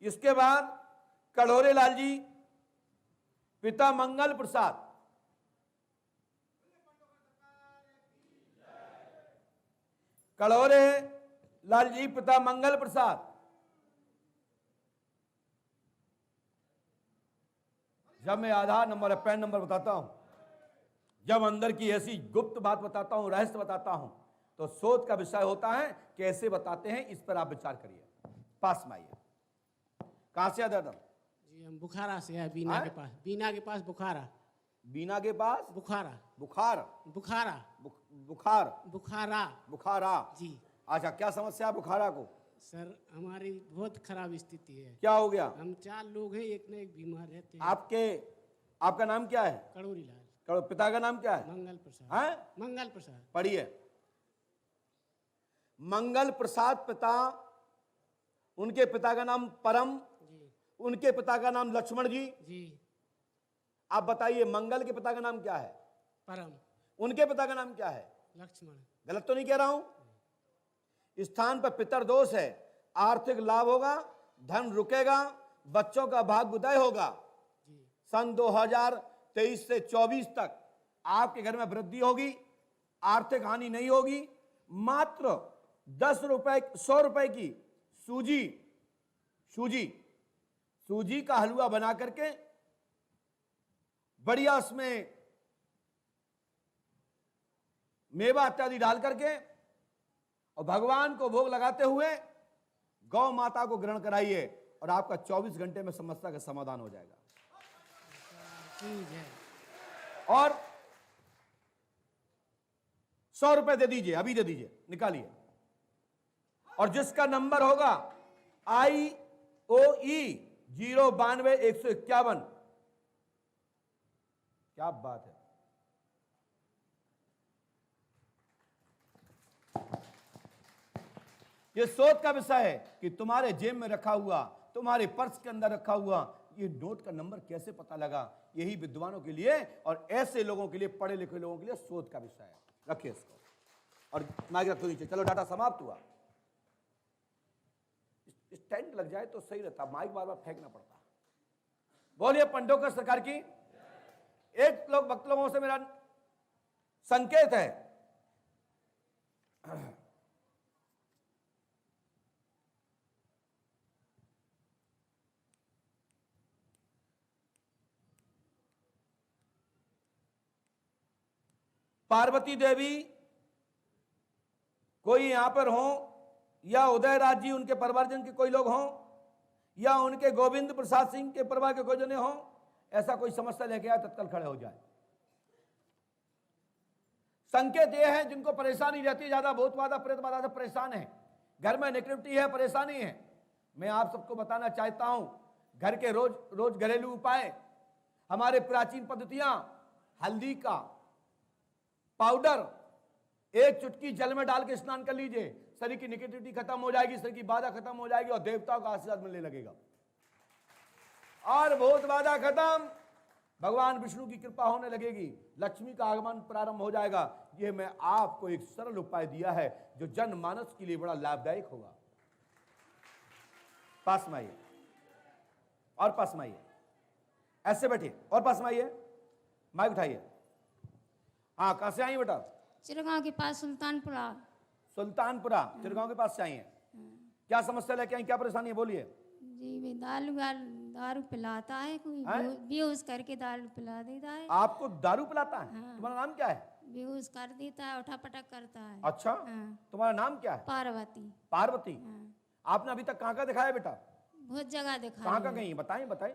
इसके बाद कड़ोरे लाल जी पिता मंगल प्रसाद। कड़ोरे लाल जी पिता मंगल प्रसाद। जब मैं आधार नंबर और पैन नंबर बताता हूं, जब अंदर की ऐसी गुप्त बात बताता हूं, रहस्य बताता हूं, तो शोध का विषय होता है कैसे बताते हैं, इस पर आप विचार करिए। पास में आइए। कहां से आदर? जी हम बुखारा से है, बीना के पास। बीना के पास बुखारा। बीना के पास बुखारा। बुखार। बुखारा। बुखार। बुखारा। बुखारा जी। अच्छा, क्या समस्या है बुखारा को? सर हमारी बहुत खराब स्थिति है। क्या हो गया? हम 4 लोग हैं, एक न एक बीमार रहते हैं। आपका नाम क्या है? कड़ोरी लाल। पिता का नाम क्या है? मंगल प्रसाद। हैं? मंगल प्रसाद। पढ़िए। मंगल प्रसाद पिता, उनके पिता का नाम परम जी, उनके पिता का नाम लक्ष्मण जी जी। आप बताइए मंगल के पिता का नाम क्या है? परम। उनके पिता का नाम क्या है? लक्ष्मण। गलत तो नहीं कह रहा हूं? स्थान पर पितर दोष है, आर्थिक लाभ होगा, धन रुकेगा, बच्चों का भाग्य उदय होगा। सन 2023 से 24 तक आपके घर में वृद्धि होगी, आर्थिक हानि नहीं होगी। मात्र 10 रुपए 100 रुपए की सूजी का हलवा बना करके बढ़िया उसमें मेवा इत्यादि डाल करके और भगवान को भोग लगाते हुए गौ माता को ग्रहण कराइए और आपका 24 घंटे में समस्या का समाधान हो जाएगा। और 100 रुपए दे दीजिए, अभी दे दीजिए, निकालिए। और जिसका नंबर होगा IOE 092-151। क्या बात है। यह शोध का विषय है कि तुम्हारे जेब में रखा हुआ, तुम्हारे पर्स के अंदर रखा हुआ ये नोट का नंबर कैसे पता लगा। यही विद्वानों के लिए और ऐसे लोगों के लिए, पढ़े लिखे लोगों के लिए शोध का विषय है। रखिए इसको और माइक रखो नीचे। चलो डाटा समाप्त हुआ। स्टैंड लग जाए तो सही रहता, माइक बार बार फेंकना पड़ता। बोलिए पंडोकर सरकार की। एक भक्त लोगों से मेरा संकेत है, पार्वती देवी कोई यहां पर हो, या उदयराज जी उनके परिवारजन के कोई लोग हों, या उनके गोविंद प्रसाद सिंह के परिवार के कोई जने हों, ऐसा कोई समस्या लेके आए तत्काल खड़े हो जाए। संकेत यह है जिनको परेशानी रहती है, ज्यादा भूत बाधा प्रेत बाधा से परेशान है, घर में नेगेटिविटी है, परेशानी है, मैं आप सबको बताना चाहता हूं घर के रोज घरेलू उपाय, हमारे प्राचीन पद्धतियां, हल्दी का पाउडर 1 चुटकी जल में डाल के स्नान कर लीजिए, शरीर की नेगेटिविटी खत्म हो जाएगी, शरीर की बाधा खत्म हो जाएगी और देवताओं का आशीर्वाद मिलने लगेगा और भूत बाधा खत्म, भगवान विष्णु की कृपा होने लगेगी, लक्ष्मी का आगमन प्रारंभ हो जाएगा। यह मैं आपको एक सरल उपाय दिया है जो जनमानस के लिए बड़ा लाभदायक होगा। पास में आइए और पास में आइए, ऐसे बैठिए और पास में आइए, माइक उठाइए। हाँ, कहां से आई बेटा? चिरगांव के पास सुल्तानपुरा। सुल्तानपुरा चिरगांव के पास से आई हैं। क्या समस्या लेके आई, क्या परेशानी है, बोलिए। जी वे दारू पिलाता है, कोई बेहोश करके दारू पिला देता है। आपको दारू पिलाता है? हाँ। तुम्हारा नाम क्या है? बेहोश कर देता है, उठा पटक करता है। अच्छा। हाँ। तुम्हारा नाम क्या है? पार्वती। पार्वती। हाँ। आपने अभी तक कहाँ दिखाया बेटा? बहुत जगह दिखाया। कहाँ गई बताएं।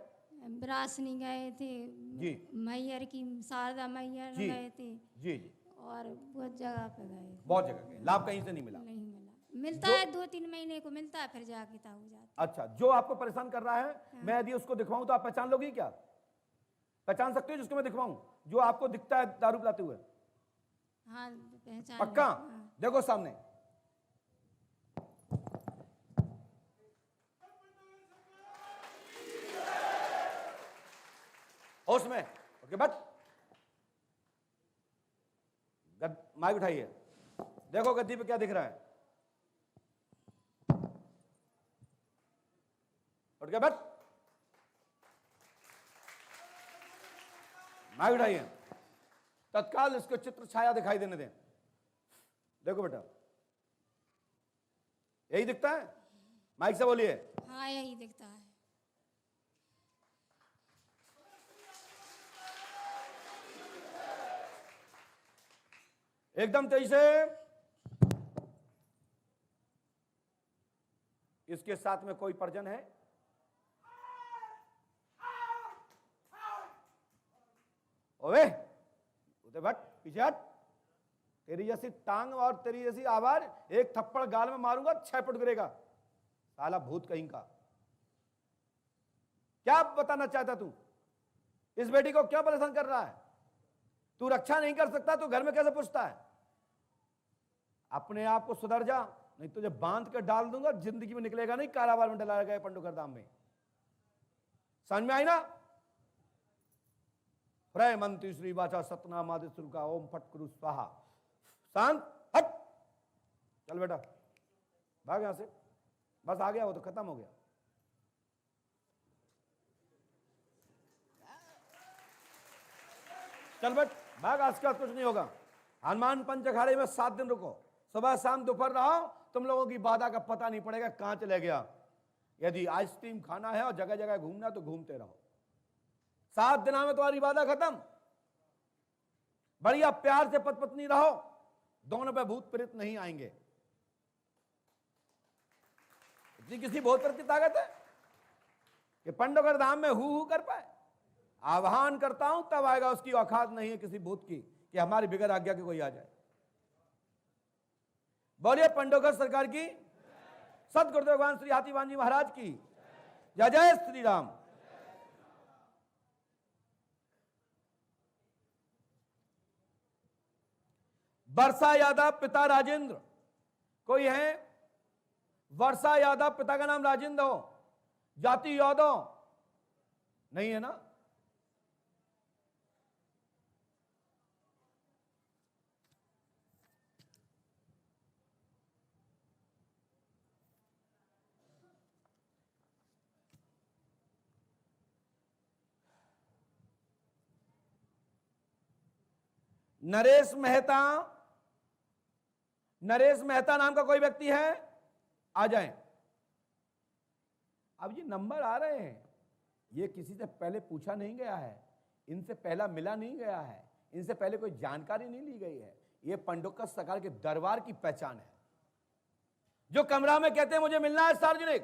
ब्रासनी गए थे जी, मैयर की, शारदा मैयर जी गए थे जी, और बहुत जगह पे गए, बहुत जगह गए, लाभ कहीं से नहीं मिला। नहीं मिलता है 2-3 महीने को मिलता है, फिर जाके हो जाता है। अच्छा, जो आपको परेशान कर रहा है, हाँ। मैं यदि उसको दिखवाऊं तो आप पहचान लोगी क्या? पहचान सकते हो जिसको मैं दिखवाऊं, जो आपको दिखता है दारू पिलाते हुए? हाँ पहचान। पक्का? हाँ। देखो सामने, होश में। ओके बट माइक उठाइए, देखो गद्दी पे क्या दिख रहा है। उठ के बैठ, माइक उठाइए, तत्काल इसको चित्र छाया दिखाई देने दें। देखो बेटा, यही दिखता है? माइक से बोलिए। हाँ यही दिखता है। एकदम तेजी से। इसके साथ में कोई परिजन है? ओए उधर बैठ, पीछे हट। तेरी जैसी टांग और तेरी जैसी आवाज, एक थप्पड़ गाल में मारूंगा 6 फुट गिरेगा, साला भूत कहीं का। क्या बताना चाहता तू? इस बेटी को क्यों परेशान कर रहा है? तू रक्षा नहीं कर सकता तो घर में कैसे पूछता है? अपने आप को सुधर जा, नहीं तुझे बांध कर डाल दूंगा, जिंदगी में निकलेगा नहीं, कारावार में डलाया गया पंडोकर धाम में। समझ में आई ना? प्रय मंत्री श्री वाचा सतनाम आदि शुरू का ओम फट कुरु स्वाहा। शांत, हट, चल बेटा भाग यहां से, बस आ गया वो तो खत्म हो गया। चल बेट, भाग, आज के बाद कुछ नहीं होगा। हनुमान पंच अखाड़े में 7 दिन रुको, सुबह शाम दोपहर रहो, तुम लोगों की बाधा का पता नहीं पड़ेगा कहां चले गया। यदि आइसक्रीम खाना है और जगह जगह घूमना तो घूमते रहो। 7 दिनों में तुम्हारी बाधा खत्म। बढ़िया प्यार से पति पत्नी रहो, दोनों पे भूत प्रेत नहीं आएंगे। इतनी किसी भूत प्रेत की ताकत है कि पंडोकर धाम में हु कर पाए? आह्वान करता हूं तब आएगा, उसकी औकात नहीं है किसी भूत की कि हमारी बिगड़ आज्ञा के कोई आ जाए। बोलिए पंडोकर सरकार की, सतगुरुदेव भगवान श्री हाथीवान जी महाराज की जय। जय श्री राम। वर्षा यादव पिता राजेंद्र, कोई है? वर्षा यादव पिता का नाम राजेंद्र हो, जाति यादव नहीं है ना? नरेश मेहता, नरेश मेहता नाम का कोई व्यक्ति है? आ जाएं। अब ये नंबर आ रहे हैं, ये किसी से पहले पूछा नहीं गया है, इनसे पहला मिला नहीं गया है, इनसे पहले कोई जानकारी नहीं ली गई है। ये पंडोकर सरकार के दरबार की पहचान है। जो कमरा में कहते हैं मुझे मिलना है सार्वजनिक,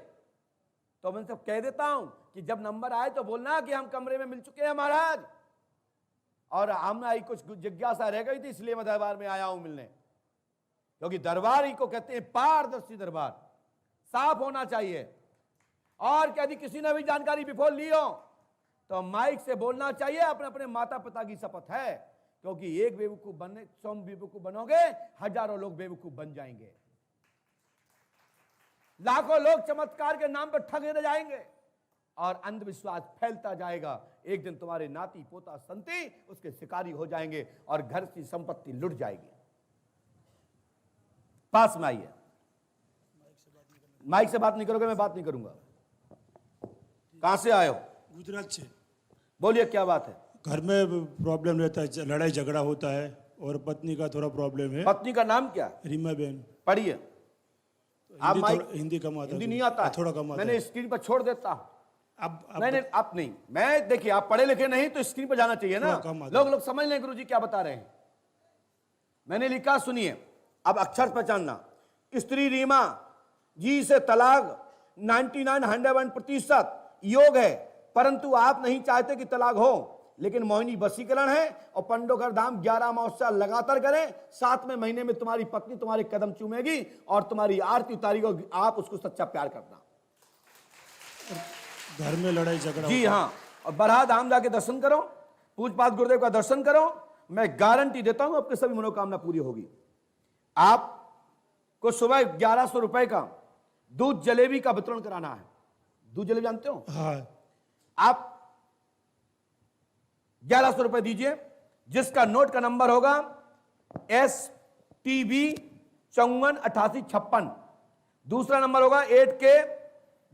तो मैं सब कह देता हूं कि जब नंबर आए तो बोलना कि हम कमरे में मिल चुके हैं महाराज, और हमें आई कुछ जिज्ञासा रह गई थी इसलिए मैं दरबार में आया हूं मिलने। क्योंकि दरबार ही को कहते हैं पारदर्शी दरबार, साफ होना चाहिए। और यदि किसी ने भी जानकारी बिफोर ली हो तो माइक से बोलना चाहिए, अपने अपने माता पिता की शपथ है। क्योंकि एक बेवकूफ बनने, 100 बेवकूफ बनोगे, हजारों लोग बेवकूफ बन जाएंगे, लाखों लोग चमत्कार के नाम पर ठगे रह जाएंगे और अंधविश्वास फैलता जाएगा। एक दिन तुम्हारे नाती पोता संती उसके शिकारी हो जाएंगे और घर की संपत्ति लुट जाएगी। पास में आइए। माइक से बात नहीं करोगे, मैं बात नहीं करूंगा। कहां से आए हो? गुजरात से। बोलिए क्या बात है? घर में प्रॉब्लम रहता है, लड़ाई झगड़ा होता है और पत्नी का थोड़ा प्रॉब्लम है। पत्नी का नाम क्या? रीमा बेन। पढ़िए। आप माइक, हिंदी कम आता है, हिंदी नहीं आता है? थोड़ा कम आता है। मैंने स्क्रीन पर छोड़ देता हूं। अब नहीं, आप नहीं, मैं देखिए, आप पढ़े लिखे नहीं तो स्क्रीन पर जाना चाहिए ना, लोग समझ लें गुरुजी क्या बता रहे हैं। मैंने लिखा, सुनिए, अब अक्षर पहचानना। स्त्री रीमा जी से तलाक 99% योग है, परंतु आप नहीं चाहते कि तलाक हो, लेकिन मोहिनी वशीकरण है और पंडोकर धाम 11 अमावस्या लगातार करें, 7वें महीने में तुम्हारी पत्नी तुम्हारे कदम चूमेगी और तुम्हारी आरती उतारेगी, आप उसको सच्चा प्यार करना। घर में लड़ाई झगड़ा जी हाँ, और बरहा धाम जाके दर्शन करो, पूजपाठ गुरुदेव का दर्शन करो, मैं गारंटी देता हूं आपकी सभी मनोकामना पूरी होगी। आपको सुबह 1100 रुपए का दूध जलेबी का वितरण कराना है। दूध जलेबी जानते हो? हाँ। आप 1100 रुपए दीजिए, जिसका नोट का नंबर होगा STB 548856। दूसरा नंबर होगा 8K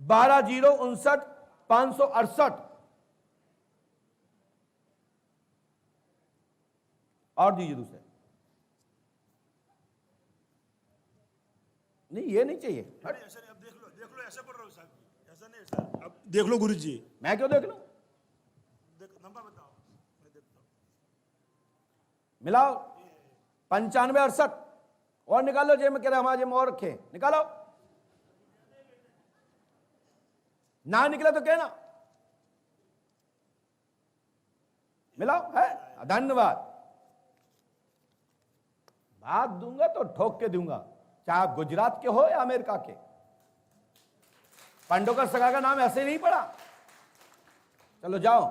1209 568 और दीजिए दूसरे। नहीं ये नहीं चाहिए। ऐसा नहीं, अब देख लो ऐसे पढ़ रहा हूँ साहब, ऐसा नहीं सर, अब देख लो गुरुजी, मैं क्यों देख लूं? नंबर बताओ, मैं देखता हूँ। मिलाओ 95 68 और निकालो, जेब में कह रहे हमारे जेब में और रखे, निकालो। ना निकला तो कहना। मिलाओ है। धन्यवाद। बात दूंगा तो ठोक के दूंगा, चाहे आप गुजरात के हो या अमेरिका के। पांडवकर सगा का नाम ऐसे ही नहीं पड़ा। चलो जाओ,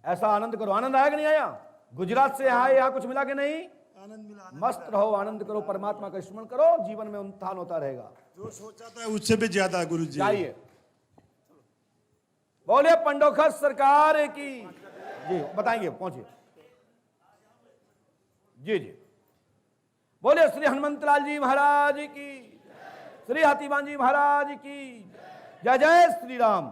ऐसा आनंद करो। आनंद आया कि नहीं आया? गुजरात से यहां कुछ मिला कि नहीं? आनंद मिला, मस्त रहो, आनंद करो, परमात्मा का स्मरण करो, जीवन में उत्थान होता रहेगा। जो सोचा था उससे भी ज्यादा गुरुजी। चाहिए। बोले पंडोखर सरकार की जी। बताएंगे, पहुंचिए जी जी। बोले श्री हनुमंतलाल जी महाराज की, श्री हाथीवान जी महाराज की जय। जय श्री राम।